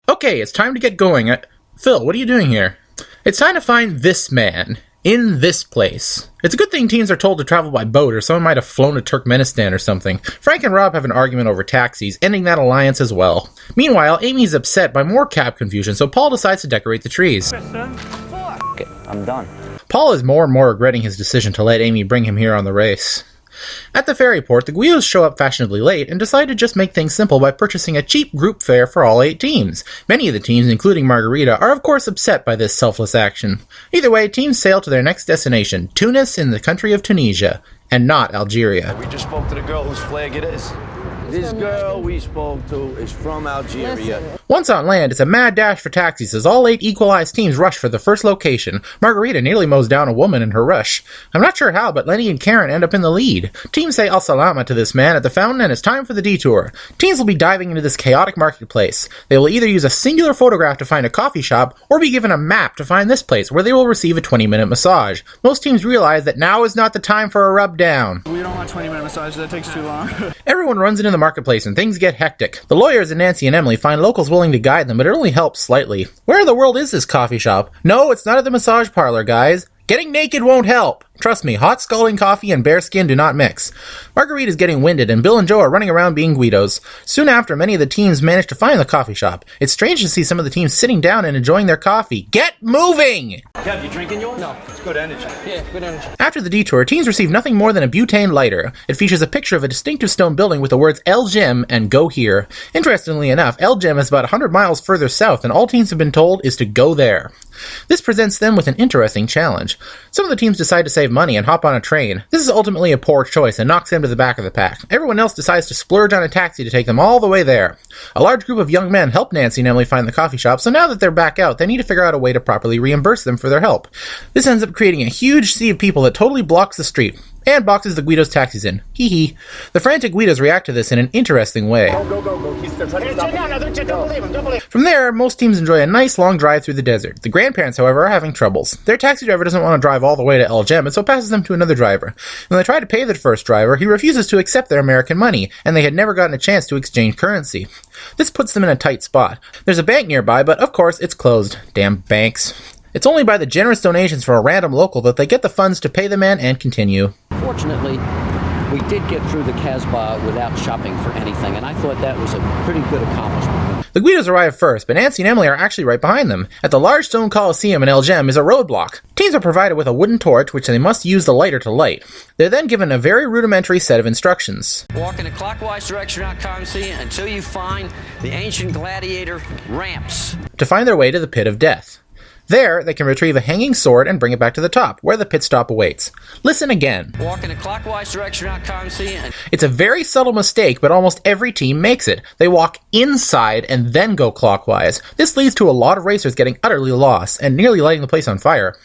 Okay, it's time to get going. Phil, what are you doing here? It's time to find this man. In this place. It's a good thing teams are told to travel by boat, or someone might have flown to Turkmenistan or something. Frank and Rob have an argument over taxis, ending that alliance as well. Meanwhile, Amy is upset by more cab confusion, so Paul decides to decorate the trees. Okay, I'm done. Paul is more and more regretting his decision to let Amy bring him here on the race. At the ferry port, the Guidos show up fashionably late and decide to just make things simple by purchasing a cheap group fare for all 8 teams. Many of the teams, including Margarita, are of course upset by this selfless action. Either way, teams sail to their next destination, Tunis in the country of Tunisia, and not Algeria. We just spoke to the girl whose flag it is. This girl we spoke to is from Algeria. Once on land, it's a mad dash for taxis as all 8 equalized teams rush for the first location. Margarita nearly mows down a woman in her rush. I'm not sure how, but Lenny and Karen end up in the lead. Teams say al-salama to this man at the fountain, and it's time for the detour. Teams will be diving into this chaotic marketplace. They will either use a singular photograph to find a coffee shop, or be given a map to find this place, where they will receive a 20-minute massage. Most teams realize that now is not the time for a rub down. We don't want 20-minute massage, that takes too long. Everyone runs into the marketplace and things get hectic. The lawyers and Nancy and Emily find locals willing to guide them, but it only helps slightly. Where in the world is this coffee shop? No, it's not at the massage parlor, guys. Getting naked won't help. Trust me, hot scalding coffee and bare skin do not mix. Marguerite is getting winded, and Bill and Joe are running around being Guidos. Soon after, many of the teams manage to find the coffee shop. It's strange to see some of the teams sitting down and enjoying their coffee. Get moving! Kev, you drinking yours? No. It's good energy. Yeah, good energy. After the detour, teams receive nothing more than a butane lighter. It features a picture of a distinctive stone building with the words El Gym and Go Here. Interestingly enough, El Gym is about 100 miles further south, and all teams have been told is to go there. This presents them with an interesting challenge. Some of the teams decide to save money and hop on a train. This is ultimately a poor choice and knocks them to the back of the pack. Everyone else decides to splurge on a taxi to take them all the way there. A large group of young men help Nancy and Emily find the coffee shop, so now that they're back out, they need to figure out a way to properly reimburse them for their help. This ends up creating a huge sea of people that totally blocks the street, and boxes the Guidos' taxis in. Hee hee. The frantic Guidos react to this in an interesting way. Go. He's still trying to stop him. Don't believe him. From there, most teams enjoy a nice long drive through the desert. The grandparents, however, are having troubles. Their taxi driver doesn't want to drive all the way to El Gem, and so passes them to another driver. When they try to pay the first driver, he refuses to accept their American money, and they had never gotten a chance to exchange currency. This puts them in a tight spot. There's a bank nearby, but of course it's closed. Damn banks. It's only by the generous donations from a random local that they get the funds to pay the man and continue. Fortunately, we did get through the Casbah without shopping for anything, and I thought that was a pretty good accomplishment. The Guidos arrive first, but Nancy and Emily are actually right behind them. At the large stone coliseum in El Gem is a roadblock. Teams are provided with a wooden torch, which they must use the lighter to light. They're then given a very rudimentary set of instructions. Walk in a clockwise direction around Colosseum until you find the ancient gladiator ramps. To find their way to the Pit of Death. There, they can retrieve a hanging sword and bring it back to the top, where the pit stop awaits. Listen again. Walk in a clockwise direction around Colosseum. It's a very subtle mistake, but almost every team makes it. They walk inside and then go clockwise. This leads to a lot of racers getting utterly lost and nearly lighting the place on fire.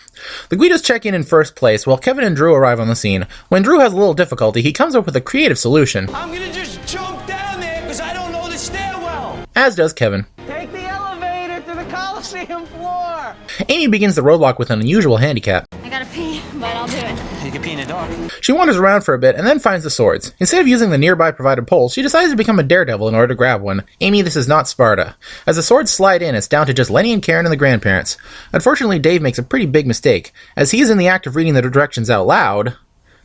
The Guidos check in first place, while Kevin and Drew arrive on the scene. When Drew has a little difficulty, he comes up with a creative solution. I'm gonna just jump down there because I don't know the stairwell. As does Kevin. Take the elevator to the Coliseum floor! Amy begins the roadblock with an unusual handicap. I gotta pee, but I'll do it. You can pee in the dark. She wanders around for a bit and then finds the swords. Instead of using the nearby provided poles, she decides to become a daredevil in order to grab one. Amy, this is not Sparta. As the swords slide in, it's down to just Lenny and Karen and the grandparents. Unfortunately, Dave makes a pretty big mistake. As he is in the act of reading the directions out loud,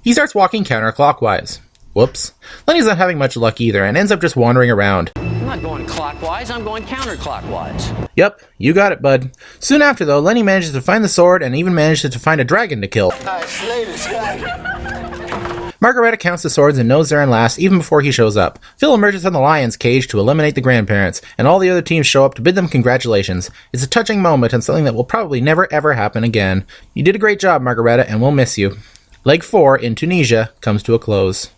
he starts walking counterclockwise. Whoops. Lenny's not having much luck either and ends up just wandering around. I'm not going clockwise, I'm going counterclockwise. Yep, you got it, bud. Soon after, though, Lenny manages to find the sword and even manages to find a dragon to kill. Alright, slay this guy. Margareta counts the swords and knows they're in last even before he shows up. Phil emerges from the lion's cage to eliminate the grandparents, and all the other teams show up to bid them congratulations. It's a touching moment and something that will probably never ever happen again. You did a great job, Margareta, and we'll miss you. Leg 4 in Tunisia comes to a close.